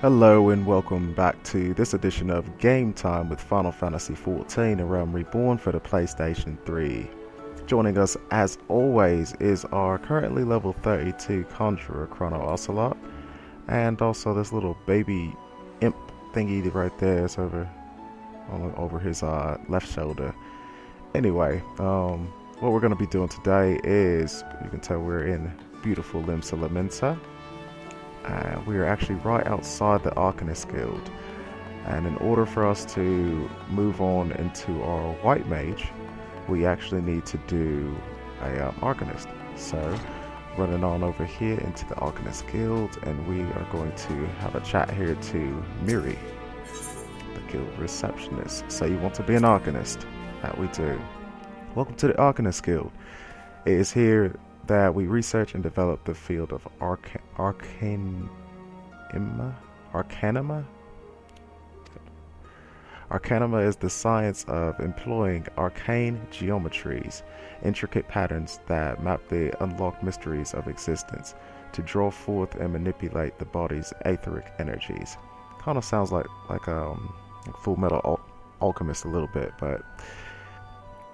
Hello and welcome back to this edition of Game Time with Final Fantasy XIV: A Realm Reborn for the PlayStation 3. Joining us as always is our currently level 32 Conjurer Chrono and also this little baby imp thingy right there is over his left shoulder. Anyway, what we're going to be doing today is, you can tell we're in beautiful Limsa Lominsa. We are actually right outside the Arcainist Guild, and in order for us to move on into our white mage, we actually need to do a Arcanist. So running on over here into the Arcainist Guild, and we are going to have a chat here to Miri, the guild receptionist. So you want to be an Arcanist? That we do. Welcome to the Arcainist Guild. It is here that we research and develop the field of Arcanima? Arcanima is the science of employing arcane geometries, intricate patterns that map the unlocked mysteries of existence to draw forth and manipulate the body's etheric energies. Kind of sounds like Full Metal Alchemist a little bit, but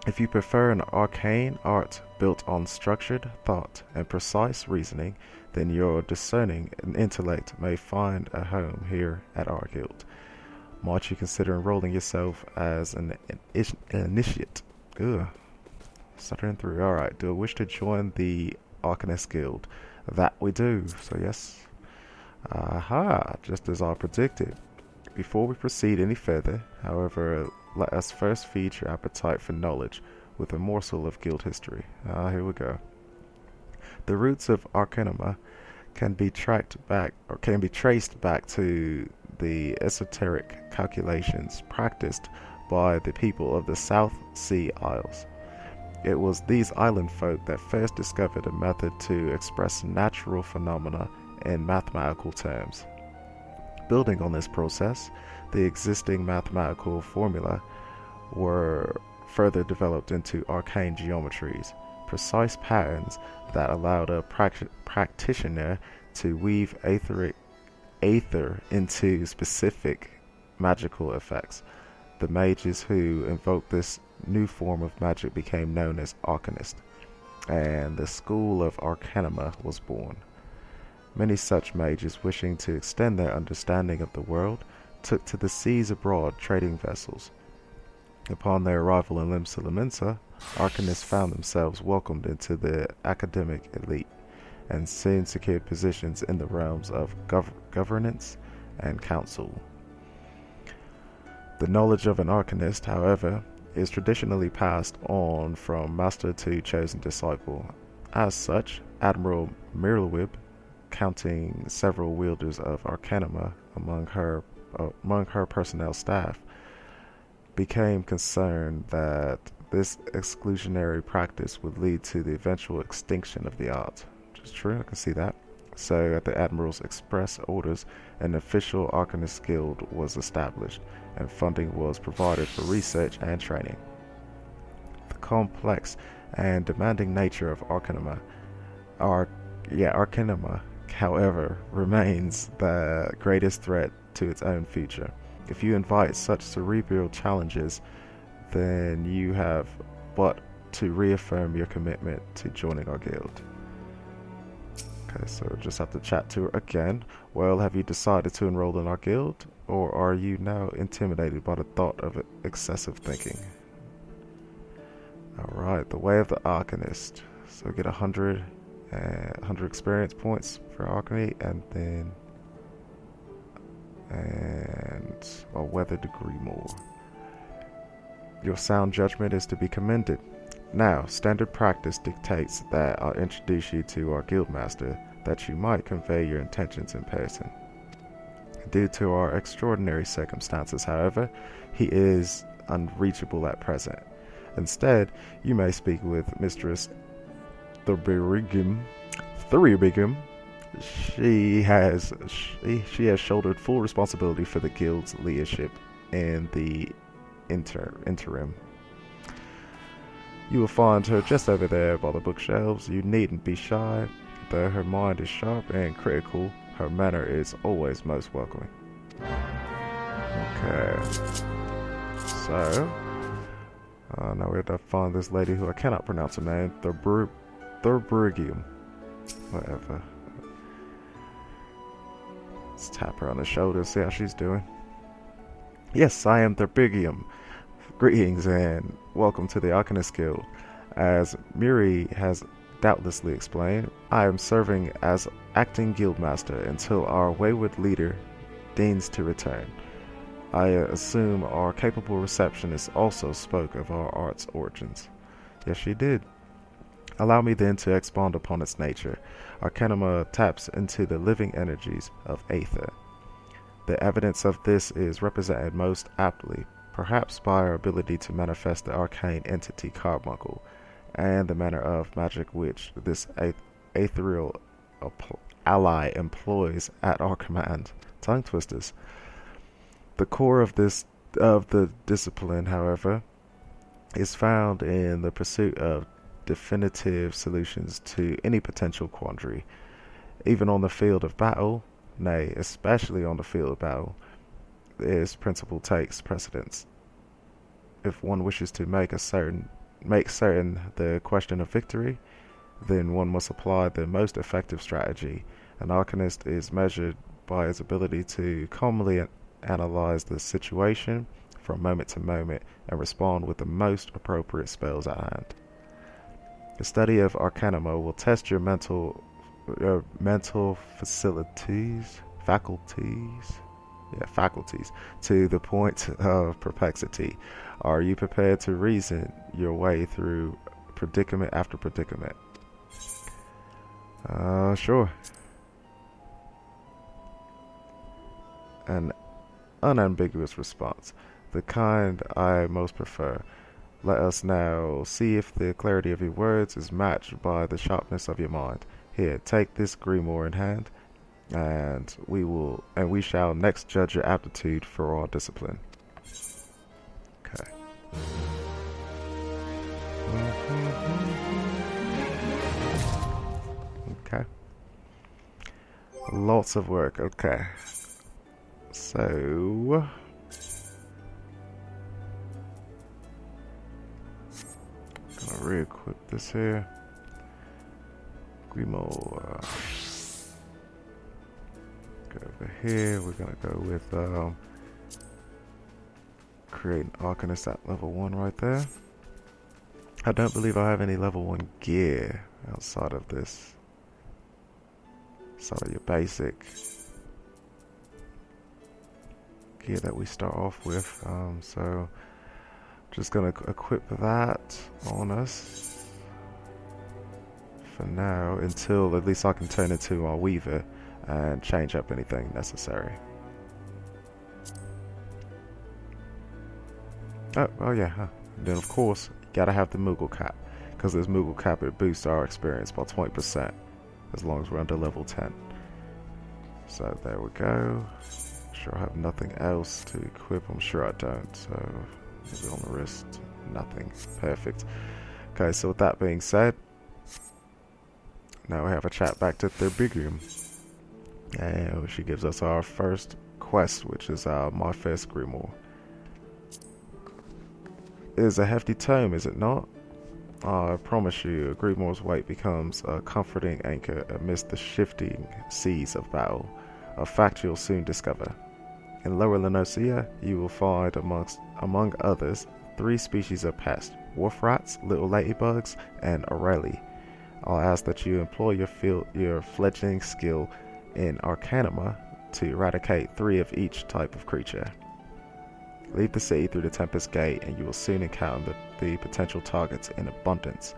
if you prefer an arcane art built on structured thought and precise reasoning, then your discerning intellect may find a home here at our guild. Might you consider enrolling yourself as an initiate? Ugh. Stuttering through. Alright, do I wish to join the Arcainist Guild? That we do, so yes. Aha, just as I predicted. Before we proceed any further, however, let us first feed your appetite for knowledge with a morsel of guild history. Here we go. The roots of Arcanima can be traced back to the esoteric calculations practiced by the people of the South Sea Isles. It was these island folk that first discovered a method to express natural phenomena in mathematical terms. Building on this process, the existing mathematical formula were further developed into arcane geometries, precise patterns that allowed a practitioner to weave ether into specific magical effects. The mages who invoked this new form of magic became known as Arcanists, and the school of Arcanima was born. Many such mages, wishing to extend their understanding of the world, took to the seas abroad trading vessels. Upon their arrival in Limsa Lominsa, Arcanists found themselves welcomed into the academic elite, and soon secured positions in the realms of governance and council. The knowledge of an Arcanist, however, is traditionally passed on from master to chosen disciple. As such, Admiral Mirlwib, counting several wielders of Arcanima among her personnel staff, became concerned that this exclusionary practice would lead to the eventual extinction of the art. Which is true, I can see that. So at the Admiral's express orders, an official Arcainist Guild was established, and funding was provided for research and training. The complex and demanding nature of Arcanima, however, remains the greatest threat to its own future. If you invite such cerebral challenges, then you have but to reaffirm your commitment to joining our guild. Okay, so we'll just have to chat to her again. Well, have you decided to enroll in our guild, or are you now intimidated by the thought of excessive thinking? Alright, the way of the Arcanist. So get 100 experience points for Arcany, and then a weather degree more. Your sound judgment is to be commended. Now, standard practice dictates that I'll introduce you to our guildmaster, that you might convey your intentions in person. Due to our extraordinary circumstances, however, he is unreachable at present. Instead, you may speak with Mistress Thuribigim. She has shouldered full responsibility for the guild's leadership in the interim. You will find her just over there by the bookshelves. You needn't be shy. Though her mind is sharp and critical, Her manner is always most welcoming. Okay. So, now we have to find this lady who I cannot pronounce her name. Thurbrigium. Whatever. Let's tap her on the shoulder, see how she's doing. Yes, I am Thurbrigium. Greetings and welcome to the Arcainist Guild. As Muri has doubtlessly explained, I am serving as acting guildmaster until our wayward leader deigns to return. I assume our capable receptionist also spoke of our art's origins. Yes, she did. Allow me then to expound upon its nature. Arcanima taps into the living energies of Aether. The evidence of this is represented most aptly, perhaps by our ability to manifest the arcane entity Carbuncle, and the manner of magic which this ethereal ally employs at our command. Tongue twisters. The core of the discipline, however, is found in the pursuit of definitive solutions to any potential quandary. Even on the field of battle, nay, especially on the field of battle, this principle takes precedence. If one wishes to make certain the question of victory, then one must apply the most effective strategy. An Arcanist is measured by his ability to calmly analyze the situation from moment to moment and respond with the most appropriate spells at hand. The study of Arcanima will test your mental faculties to the point of perplexity. Are you prepared to reason your way through predicament after predicament? Sure. An unambiguous response, the kind I most prefer. Let us now see if the clarity of your words is matched by the sharpness of your mind. Here, take this grimoire in hand, and we shall next judge your aptitude for our discipline. Okay. Okay. Lots of work. Okay. So, gonna re-equip this here. Grimoire. Go over here. We're gonna go with create an Arcanist at level 1 right there. I don't believe I have any level 1 gear outside of this. Outside of your basic gear that we start off with. So just gonna equip that on us for now until at least I can turn into our weaver and change up anything necessary. Oh yeah, huh. Then of course you gotta have the Moogle cap, because this Moogle cap, it boosts our experience by 20% as long as we're under level 10. So there we go. Sure I have nothing else to equip. I'm sure I don't. So maybe on the wrist, nothing. Perfect. Okay, so with that being said, now we have a chat back to Thurbrigium, and she gives us our first quest, which is My First Grimoire. It is a hefty tome, is it not? I promise you, a grimoire's weight becomes a comforting anchor amidst the shifting seas of battle, a fact you'll soon discover. In Lower Lenosia, you will find, among others, 3 species of pests: wolf rats, little ladybugs, and Aurelie. I'll ask that you employ your fledgling skill in Arcanima to eradicate 3 of each type of creature. Leave the city through the Tempest Gate and you will soon encounter the potential targets in abundance.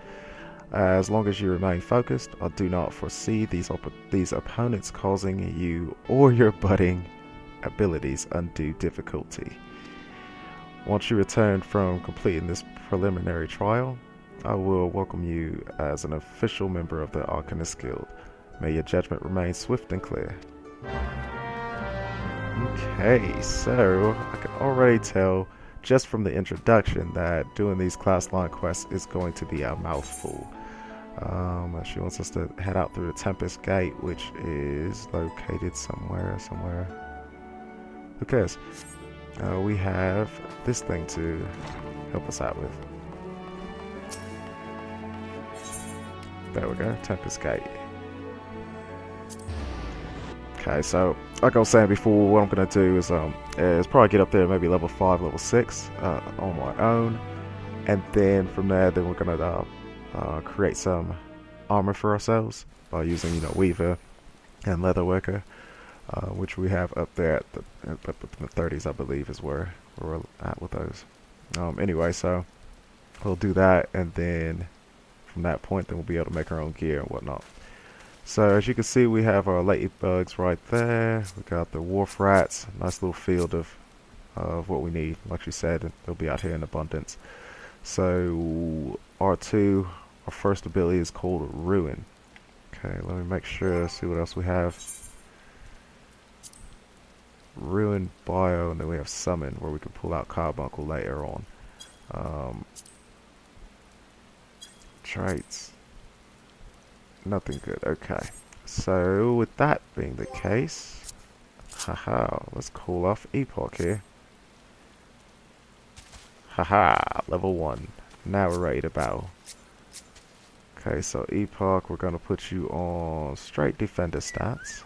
As long as you remain focused, I do not foresee these opponents causing you or your budding abilities undue difficulty. Once you return from completing this preliminary trial, I will welcome you as an official member of the Arcainist Guild. May your judgment remain swift and clear. Okay, so I can already tell just from the introduction that doing these class line quests is going to be a mouthful. She wants us to head out through the Tempest Gate, which is located somewhere. Who cares? We have this thing to help us out with. There we go, Tempest Gate. Okay, so like I was saying before, what I'm gonna do is probably get up there maybe level 5, level 6 on my own, and then from there, then we're gonna create some armor for ourselves by using, you know, Weaver and Leatherworker, which we have up there at the 30s, I believe, is where we're at with those. Anyway, so we'll do that, and then from that point, then we'll be able to make our own gear and whatnot. So as you can see, we have our ladybugs right there. We got the wharf rats, nice little field of what we need. Like she said, they'll be out here in abundance. So R2, our first ability is called Ruin. Okay, let me make sure, see what else we have. Ruin, Bio, and then we have Summon, where we can pull out Carbuncle later on. Traits. Nothing good. Okay. So, with that being the case, haha, let's call off Epoch here. Haha, level 1. Now we're ready to battle. Okay, so Epoch, we're going to put you on straight defender stats.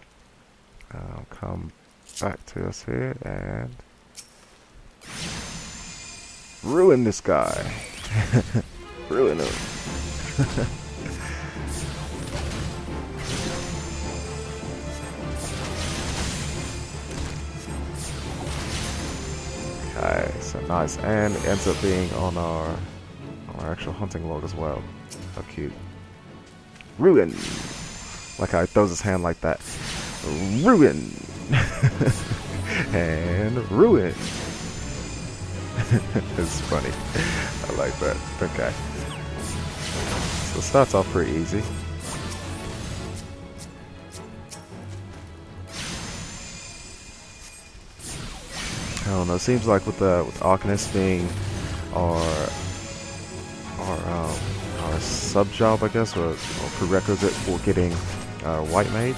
Come back to us here and ruin this guy. Ruin him. Okay, so nice, and it ends up being on our actual hunting log as well. How cute. Ruin! Like how he throws his hand like that. Ruin! And ruin! It's funny. I like that. Okay. So it starts off pretty easy. I don't know, it seems like with Arcainist being our sub-job, I guess, or prerequisite for getting White Mage,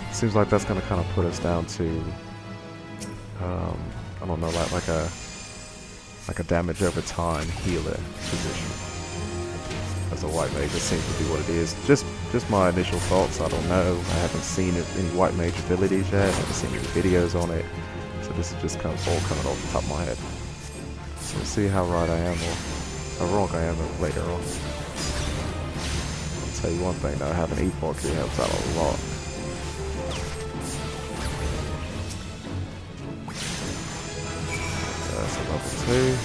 it seems like that's going to kind of put us down to, I don't know, like a damage over time healer position. As a White Mage, it seems to be what it is. Just my initial thoughts, I don't know. I haven't seen any White Mage abilities yet, I haven't seen any videos on it. So this is just kind of all coming off the top of my head. So we'll see how right I am or how wrong I am later on. I'll tell you one thing though, having Epoch here helps out a lot. So that's a level 2.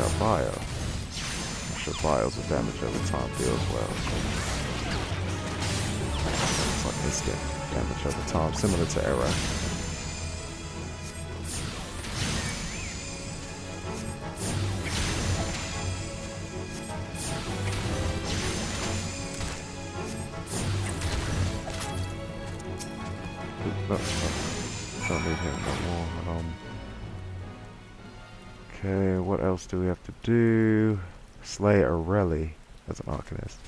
Got Bio. I'm sure Bio's a damage over time deal as well. It's like instant damage over time, similar to Arrow. No, don't need him no more. Okay, what else do we have to do? Slay Aurelie as an Arcanist.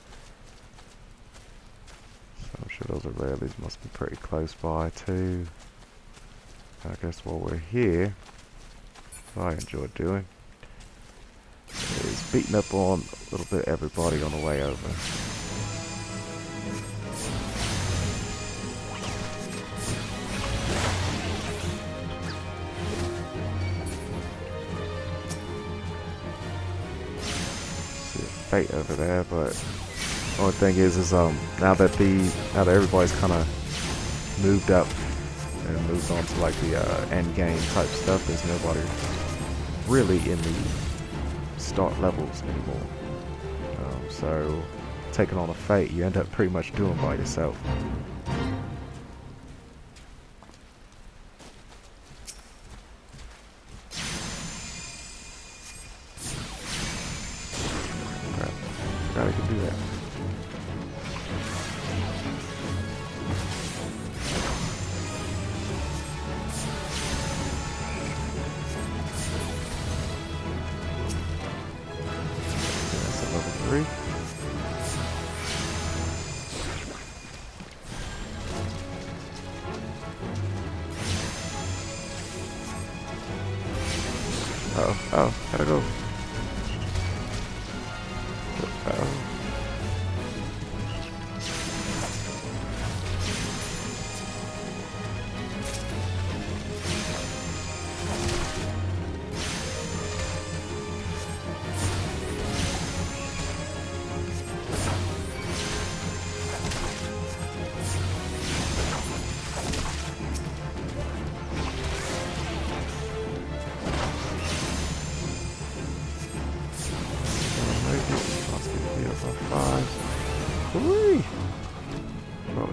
So I'm sure those Aurelies must be pretty close by too. I guess while we're here, what I enjoy doing is beating up on a little bit everybody on the way over. Fate over there, but the only thing is now that everybody's kind of moved up and moved on to like the end game type stuff, there's nobody really in the start levels anymore. So taking on a Fate, you end up pretty much doing by yourself. I can do that. That's a level 3. Oh, gotta go. Uh-oh.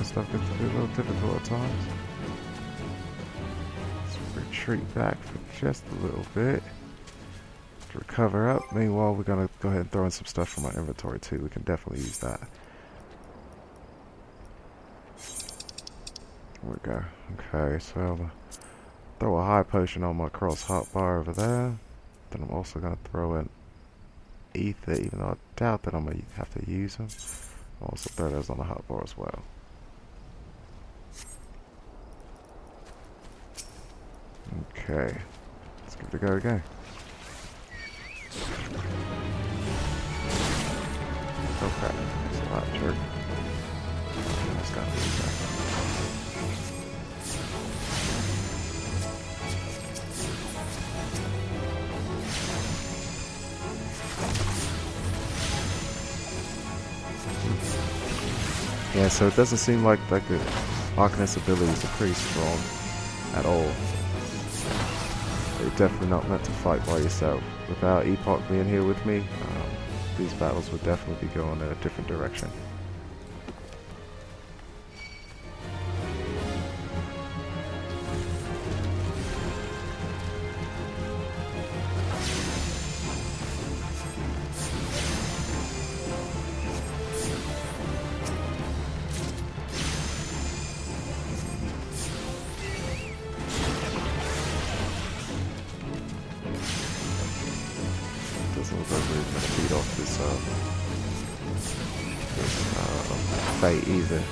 Stuff gets to be a little difficult at times. Let's retreat back for just a little bit to recover up. Meanwhile, we're gonna go ahead and throw in some stuff from our inventory too. We can definitely use that. There we go. Okay, so I'll throw a high potion on my cross hotbar over there. Then I'm also gonna throw in ether, even though I doubt that I'm gonna have to use them. I'll also throw those on the hotbar as well. Okay, let's give it a go again. Okay, that's a lot, jerk. That's gotta be that. Yeah, so it doesn't seem like the Arcainist abilities are pretty strong at all. You're definitely not meant to fight by yourself. Without Epoch being here with me, these battles would definitely be going in a different direction. Doesn't look like we're going to beat off this fight either.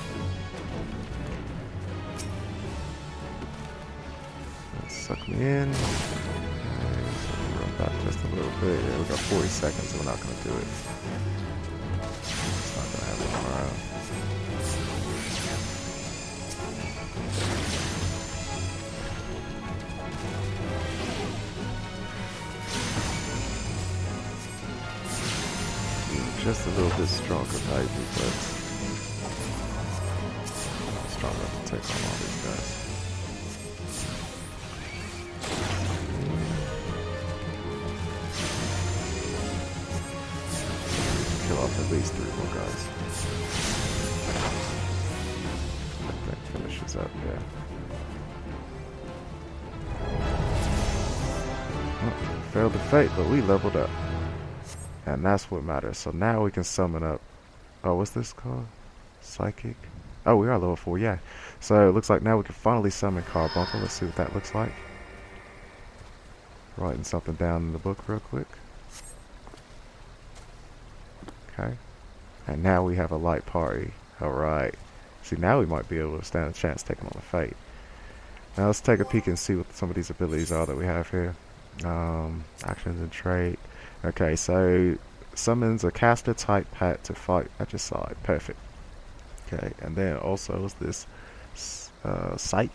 Let's suck me in. Okay, so run back just a little bit. Yeah, we got 40 seconds, so we're not going to do it. It's not going to happen on our own. Just a little bit stronger maybe, but not strong enough to take on all these guys. Kill off at least 3 more guys. That finishes up, yeah. Oh, failed the fate, but we leveled up. And that's what matters. So now we can summon up. Oh, what's this called? Psychic? Oh, we are level 4, yeah. So it looks like now we can finally summon Carbuncle. Let's see what that looks like. Writing something down in the book real quick. Okay. And now we have a light party. Alright. See, now we might be able to stand a chance taking on the fate. Now let's take a peek and see what some of these abilities are that we have here. Actions and trait. Okay, so summons a caster type pet to fight at your side. Perfect. Okay, and then also is this sick,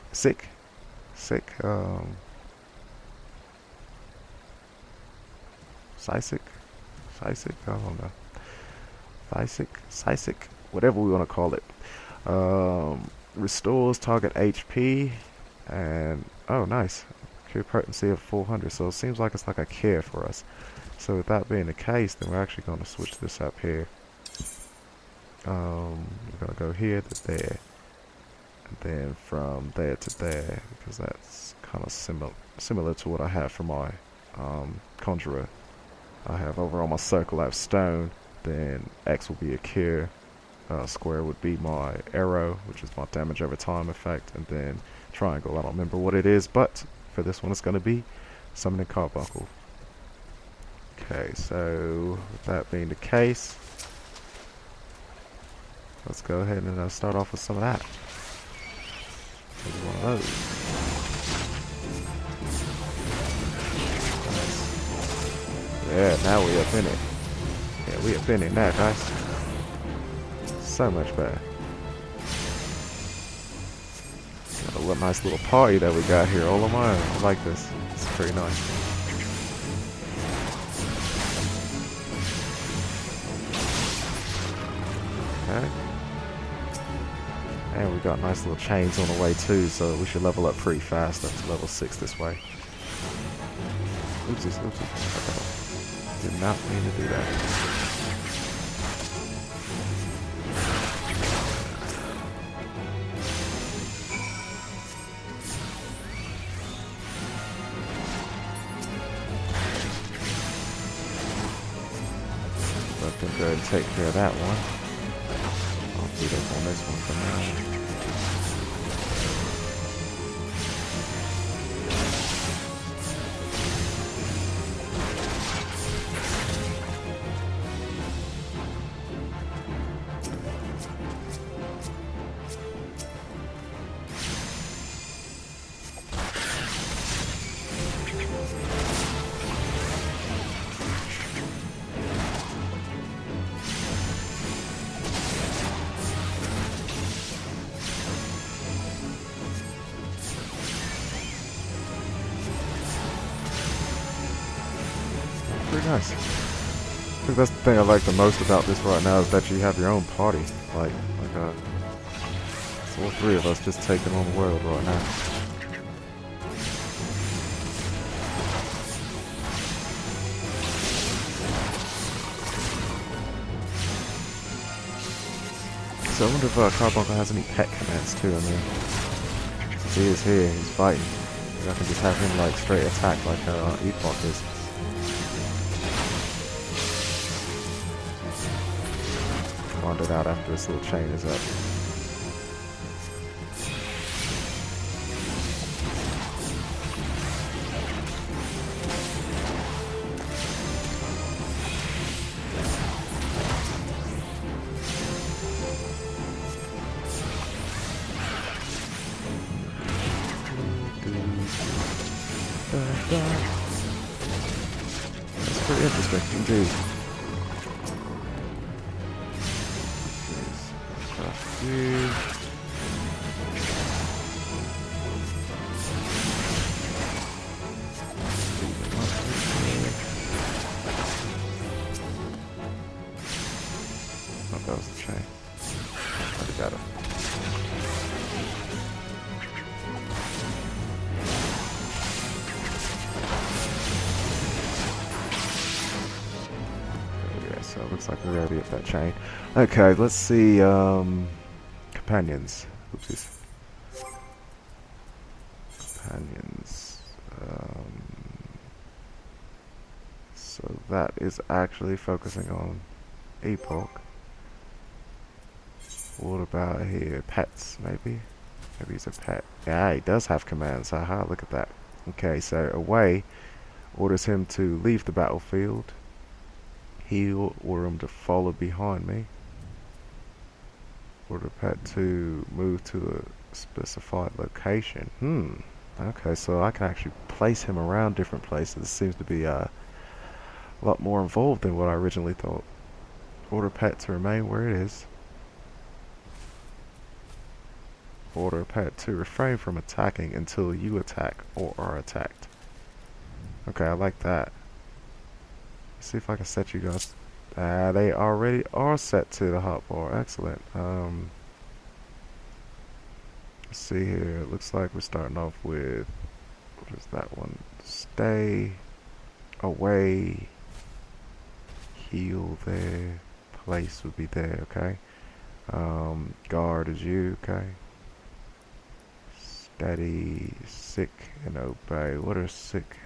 Psychic, I don't know. Psychic, whatever we want to call it. Restores target HP, and oh, nice. Cure potency of 400. So it seems like it's like a care for us. So with that being the case, then we're actually going to switch this up here. We're going to go here to there, and then from there to there, because that's kind of similar to what I have for my Conjurer. I have over on my circle I have stone, then X will be a cure, square would be my arrow, which is my damage over time effect, and then triangle, I don't remember what it is, but for this one it's going to be summoning Carbuncle. Okay, so with that being the case, let's go ahead and start off with some of that. One of those. Yeah, now we up in it. Yeah, we up in it now, guys. So much better. What a nice little party that we got here all on my own. I like this. It's pretty nice. Okay. And we got nice little chains on the way too, so we should level up pretty fast up to level 6 this way. Oopsies, oopsies. Did not mean to do that. Let them go ahead and take care of that one. I'll beat up on this one for now. Pretty nice. I think that's the thing I like the most about this right now is that you have your own party. Like it's all three of us just taking on the world right now. So I wonder if Carbuncle has any pet commands too. I mean, since he is here, he's fighting. Maybe I can just have him like straight attack like Epoch is. Wandered out after this little chain is up. That's pretty interesting indeed. Oh, that was the chain. I got it. Yeah, so it looks like we're already at that chain. Okay, let's see. Companions. Oopsies. Companions. So that is actually focusing on Epoch. What about here? Pets, maybe? Maybe he's a pet. Yeah, he does have commands. Haha, look at that. Okay, so away orders him to leave the battlefield. Heal, order him to follow behind me. Order pet to move to a specified location. Okay, so I can actually place him around different places. This seems to be a lot more involved than what I originally thought. Order pet to remain where it is. Order pet to refrain from attacking until you attack or are attacked. Okay, I like that. Let's see if I can set you guys. They already are set to the hotbar. Excellent. Let's see here. It looks like we're starting off with, what is that one? Stay away. Heal there. Place would be there. Okay. Guard is you. Okay. Steady, sick, and obey. What are sick?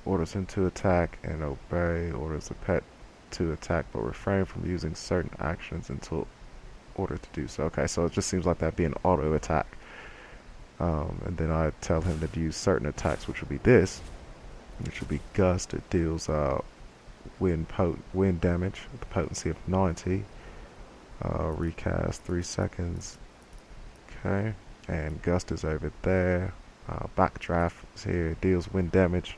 Orders him to attack and obey. Orders the pet to attack but refrain from using certain actions until ordered to do so. Okay, so it just seems like that'd be an auto attack. And then I tell him to use certain attacks, which would be this, which would be Gust. It deals wind damage with a potency of 90. Recast 3 seconds. Okay, and Gust is over there. Backdraft is here. Deals wind damage.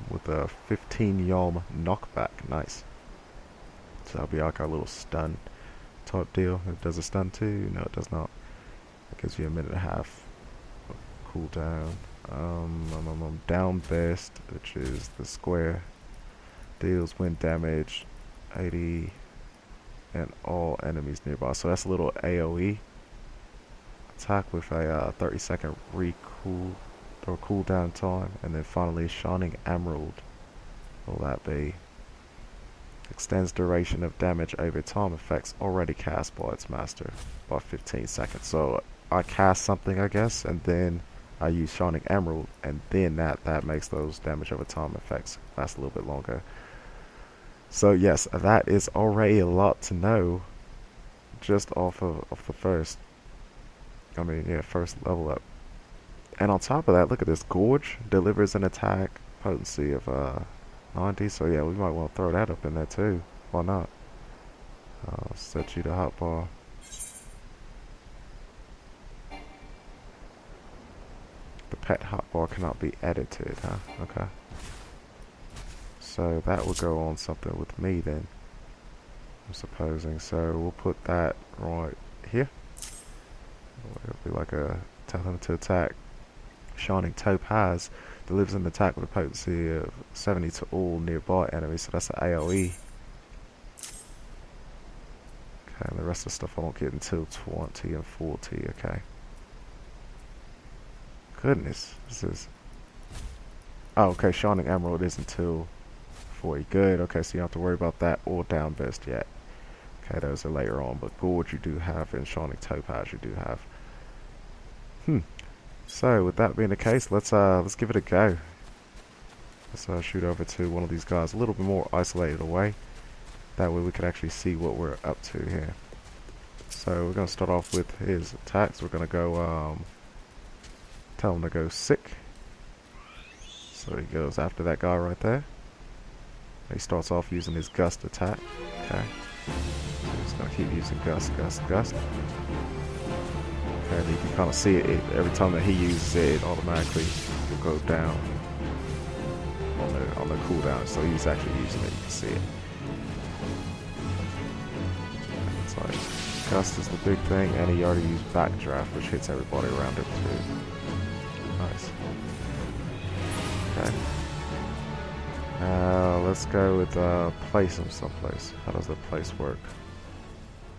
with a 15 yalm knockback. Nice. So that'll be like our little stun type deal. It does a stun too? No, it does not. It gives you a minute and a half cooldown. Down best, which is the square, deals wind damage 80 and all enemies nearby. So that's a little AoE attack with a 30-second recool or cooldown time. And then finally Shining Emerald. Will that be? Extends duration of damage over time effects already cast by its master by 15 seconds. So I cast something, I guess, and then I use Shining Emerald, and then that makes those damage over time effects last a little bit longer. So yes, that is already a lot to know just off of the first level up. And on top of that, look at this. Gorge delivers an attack potency of 90, so yeah, we might want to throw that up in there too. Why not? I'll set you to hotbar. The pet hotbar cannot be edited, huh? Okay. So that will go on something with me then, I'm supposing. So we'll put that right here. It'll be like a tell him to attack. Shining Topaz delivers an attack with a potency of 70 to all nearby enemies, so that's an AoE. Okay, and the rest of the stuff I don't get until 20 and 40, okay. Goodness, this is... Oh, okay, Shining Emerald is until 40. Good, okay, so you don't have to worry about that or down best yet. Okay, those are later on, but Gorge you do have, and Shining Topaz you do have. So, with that being the case, let's give it a go. Let's shoot over to one of these guys a little bit more isolated away. That way we can actually see what we're up to here. So, we're going to start off with his attacks. We're going to go, tell him to go sick. So he goes after that guy right there. He starts off using his gust attack. Okay. So he's going to keep using gust. And you can kind of see it every time that he uses it, it automatically will go down on the cooldown. So he's actually using it, you can see it. And it's like gust is the big thing, and he already used backdraft, which hits everybody around him too. Nice. Okay. Let's go with place him someplace. How does the place work?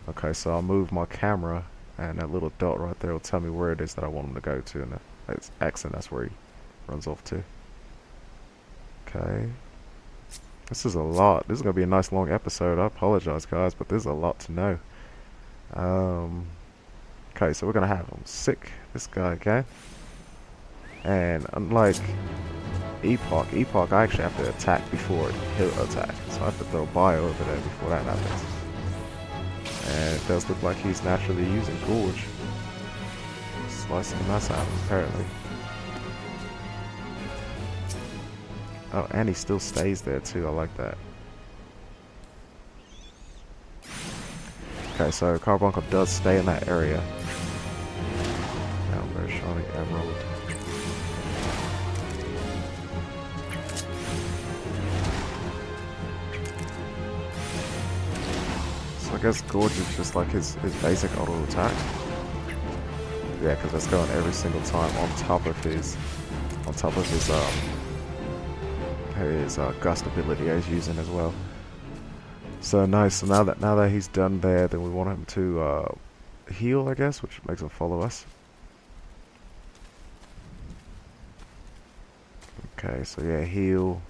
Okay, so I'll move my camera, and that little dot right there will tell me where it is that I want him to go to, and it's X, and that's where he runs off to. Okay. This is a lot. This is going to be a nice long episode. I apologize, guys, but there's a lot to know. Okay, so we're going to have him sick, this guy again. And unlike Epoch, I actually have to attack before he'll attack. So I have to throw bio over there before that happens. And it does look like he's naturally using Gorge. Slicing the mess out of him, apparently. Oh, and he still stays there too, I like that. Okay, so Carbuncle does stay in that area. Now there's Shining Emerald. So I guess Gorge is just like his basic auto attack. Yeah, because that's going every single time on top of his gust ability he's using as well. So nice. So now that he's done there, then we want him to heal, I guess, which makes him follow us. Okay, so yeah, heal.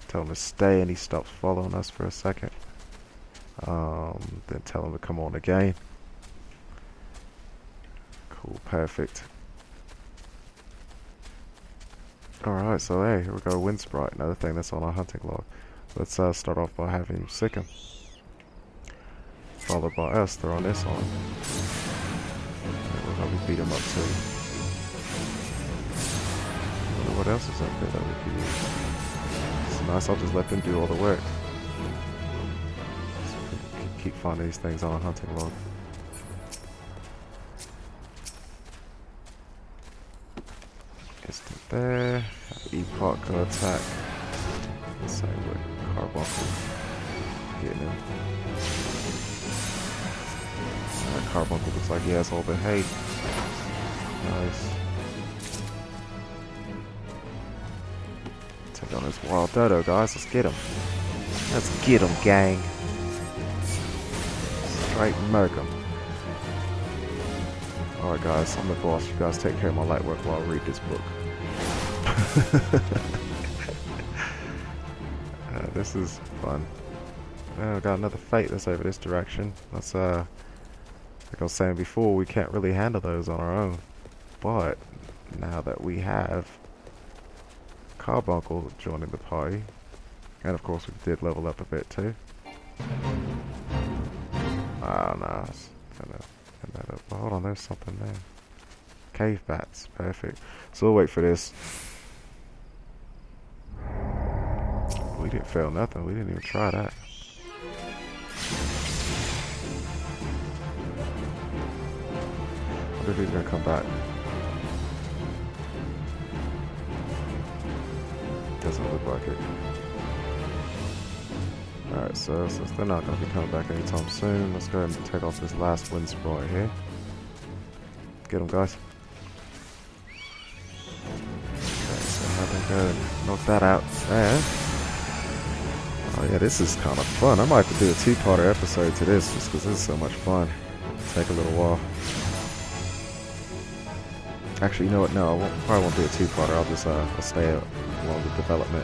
Tell him to stay, and he stops following us for a second. Then tell him to come on again. Cool, perfect. Alright, so hey, here we go, Wind Sprite, another thing that's on our hunting log. Let's start off by having him sick him. Followed by us throwing this on. And we'll probably beat him up too. I wonder what else is up there that we could use. It's nice, I'll just let them do all the work. So we can keep finding these things on our hunting log. Instant there. Epoch go attack. Same with Carbuncle. Getting him. Carbuncle looks like he has all the hate. Nice. Take on this wild dodo, guys. Let's get him. Let's get him, gang. Straight murk him. Alright, guys. I'm the boss. You guys take care of my light work while I read this book. This is fun. I've got another fate that's over this direction. That's like I was saying before, we can't really handle those on our own. But now that we have Carbuncle joining the party, and of course we did level up a bit too. Ah, nice. Hold on, there's something there. Cave bats, perfect. So we'll wait for this. We didn't fail nothing. We didn't even try that. I wonder if he's gonna come back. Doesn't look like it. Alright, so since they're not gonna be coming back anytime soon, let's go ahead and take off this last wind sprawl right here. Get him, guys. Okay, so nothing good. Knock that out there. Oh yeah, this is kind of fun. I might have to do a two-parter episode to this just because this is so much fun. It'll take a little while. Actually, you know what? No, probably won't do a two-parter. I'll just I'll stay along the development.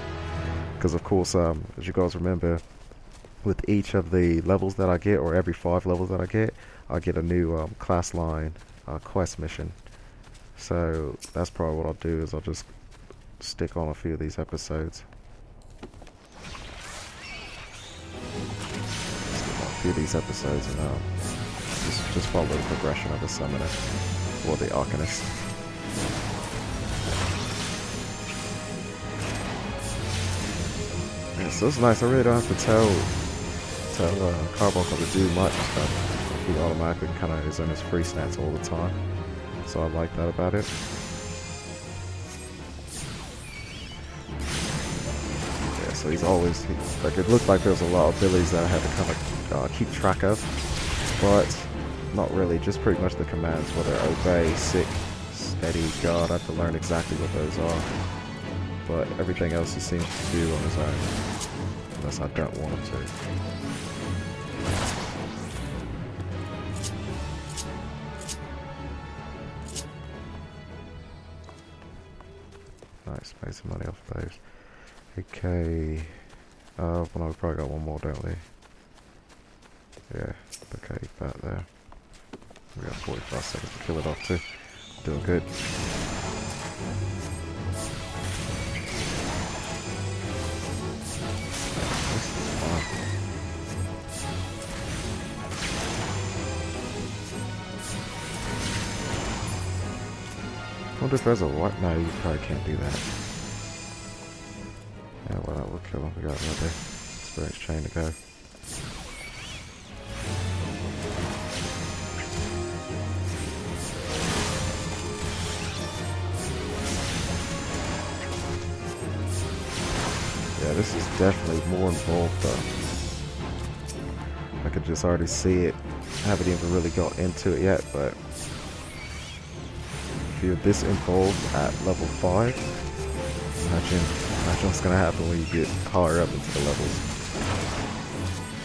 Because of course, as you guys remember, with each of the levels that I get, or every 5 levels that I get a new class line quest mission. So that's probably what I'll do, is I'll just stick on a few of these episodes. And just follow the progression of the summoner or the Arcainist. Yeah, so it's nice. I really don't have to tell Carbuncle to do much. He automatically kind of is in his free stance all the time. So I like that about it. Yeah, so he's always, like, it looked like there was a lot of abilities that I had to kind of keep track of, but not really, just pretty much the commands, whether obey, sick, steady, guard. I have to learn exactly what those are, but everything else he seems to do on his own, unless I don't want him to. Nice, made some money off of those. Okay, well, no, we probably got one more, don't we? Yeah, okay, that there. We got 45 seconds to kill it off too. Doing good. This is fun. I wonder if there's a what? No, you probably can't do that. Yeah, well, that will kill him. We got another experience chain to go. Yeah, this is definitely more involved though. I could just already see it. I haven't even really got into it yet, but if you're this involved at level 5, imagine what's gonna happen when you get higher up into the levels.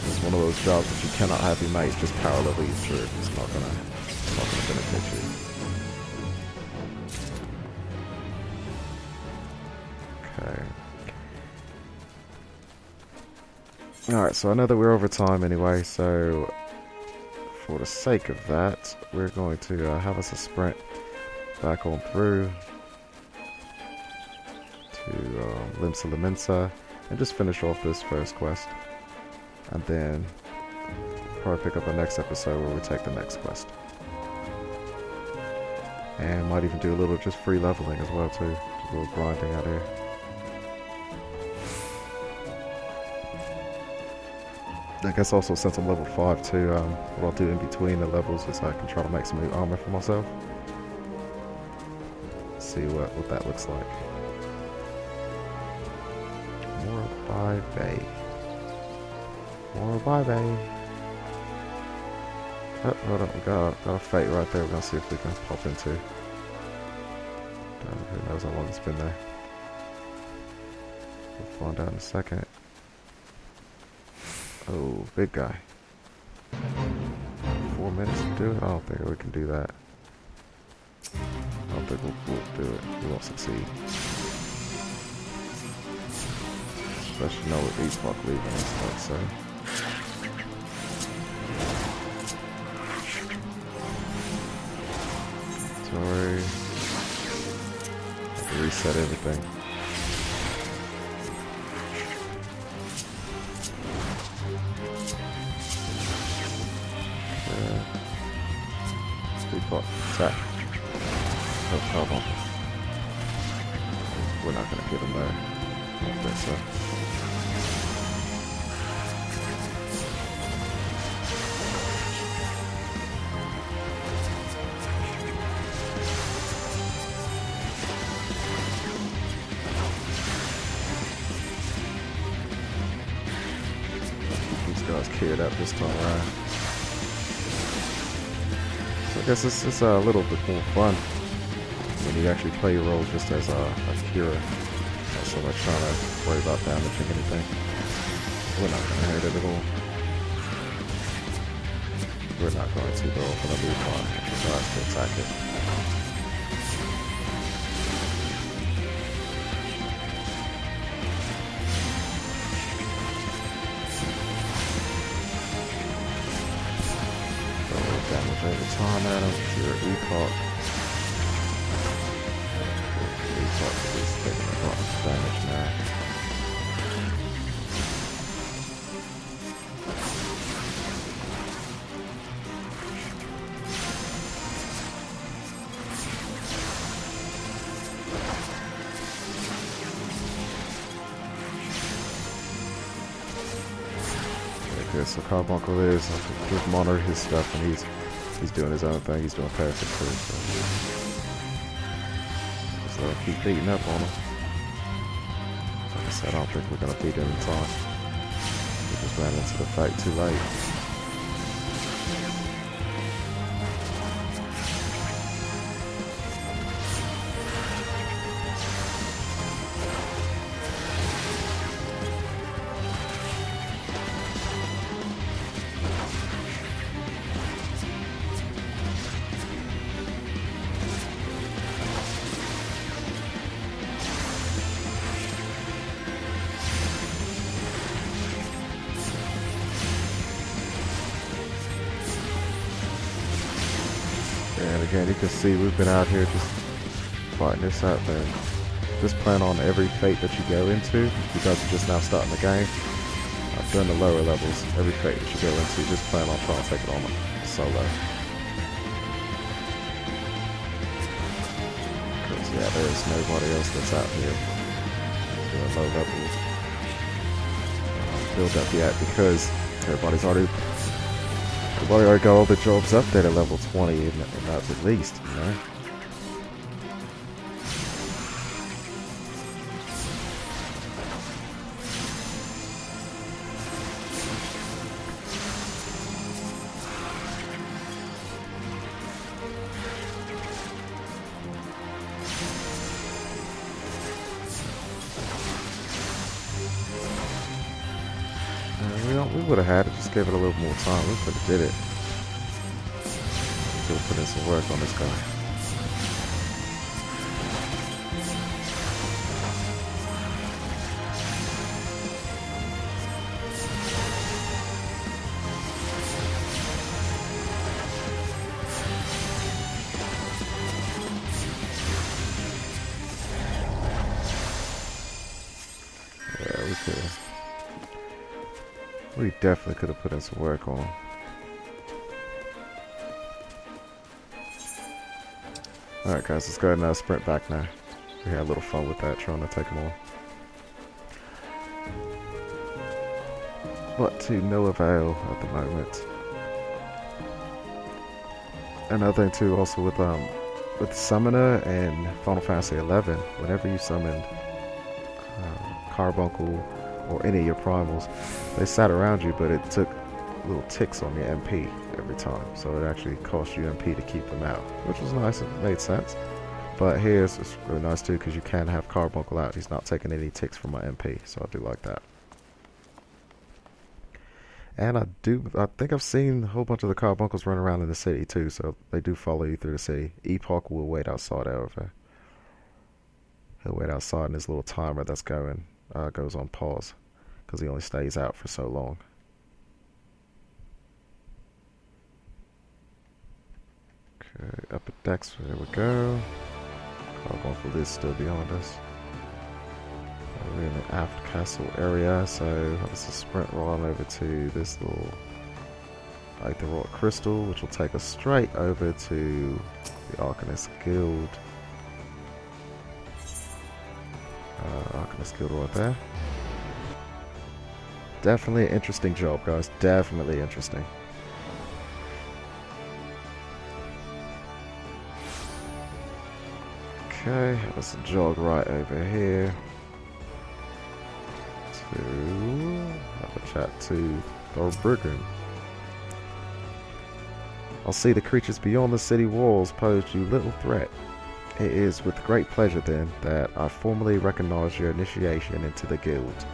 It's one of those jobs that you cannot have your mates just power level you through. It's not gonna benefit you. Okay. Alright, so I know that we're over time anyway, so for the sake of that, we're going to have us a sprint back on through to Limsa Lominsa and just finish off this first quest. And then probably pick up the next episode where we take the next quest. And might even do a little just free leveling as well too. Just a little grinding out here. I guess also since I'm level 5 too, what I'll do in between the levels is I can try to make some new armor for myself. see what that looks like. More by Bay. More by Bay. Oh, hold on, we got a fate right there. We're gonna see if we can pop into. Who knows how long it's been there. We'll find out in a second. Oh, big guy. 4 minutes to do it? I don't think we can do that. I don't think we'll do it. We won't succeed. Especially now with Eastmark leaving and stuff, so. Sorry. Have to reset everything. Speedbot, attack. Oh, come on. We're not gonna get him there. I don't think so. These guys carried up this time around. So I guess this is a little bit more fun when you actually play your role just as a hero. Not so much trying to worry about damaging anything. We're not going to hurt it at all. We're not going to, though. We're going to move on and try to attack it. Damage every time, Adam. Your epoch. Epoch is taking a lot of damage now. Okay, so Carbuncle is we've monitored his stuff and he's doing his own thing. He's doing perfect too. So just keep beating up on him. Like I said, I don't think we're gonna beat him in time. We just ran into the fight too late. And again, you can see we've been out here just fighting this out there. Just plan on every fate that you go into, because you're just now starting the game. I've done the lower levels, every fate that you go into, just plan on trying to take it on solo. Because yeah, there's nobody else that's out here doing low level build up yet, because everybody's already got all the jobs up there to level 20, and that's at least, you know. We would have had it, just gave it a little more time. We could have did it. We could have put in some work on this guy. Yeah, we could have. We definitely could have put in some work on him. Alright guys, let's go ahead and sprint back now. We had a little fun with that, trying to take them on. But to no avail at the moment. Another thing too, also with with Summoner and Final Fantasy XI, whenever you summoned Carbuncle or any of your primals, they sat around you, but it took little ticks on your MP every time, so it actually cost you MP to keep them out, which was nice. It made sense. But here it's really nice too, because you can have Carbuncle out. He's not taking any ticks from my MP, so I do like that. And I think I've seen a whole bunch of the Carbuncles run around in the city too, so they do follow you through the city. Epoch will wait outside, however. He'll wait outside, and his little timer that's going goes on pause, because he only stays out for so long. Okay, upper decks, there we go. Carbuncle is still behind us. We're in the aft castle area, so let's just sprint right on over to this little Aetherite Crystal, which will take us straight over to the Arcainist Guild. Arcainist Guild right there. Definitely an interesting job, guys. Definitely interesting. Okay, let's jog right over here to have a chat to Thorbriggen. I'll see the creatures beyond the city walls pose you little threat. It is with great pleasure then that I formally recognize your initiation into the guild.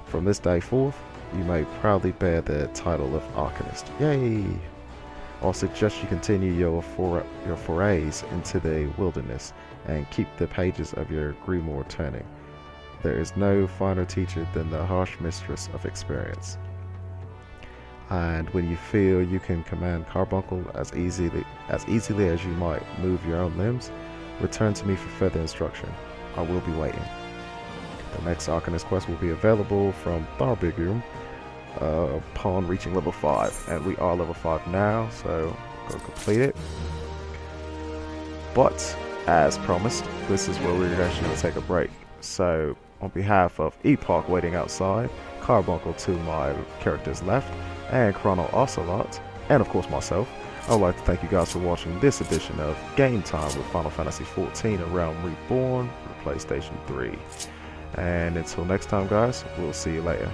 From this day forth, you may proudly bear the title of Arcanist. Yay! I'll suggest you continue your forays into the wilderness and keep the pages of your grimoire turning. There is no finer teacher than the harsh mistress of experience. And when you feel you can command Carbuncle as easily as you might move your own limbs, return to me for further instruction. I will be waiting. The next Arcainist quest will be available from Thorbriggen upon reaching level 5, and we are level 5 now, so go complete it. But as promised, this is where we're actually going to take a break. So on behalf of Epoch waiting outside, Carbuncle to my character's left, and Chrono Ocelot, and of course myself, I would like to thank you guys for watching this edition of Game Time with Final Fantasy XIV: A Realm Reborn for PlayStation 3. And until next time, guys, we'll see you later.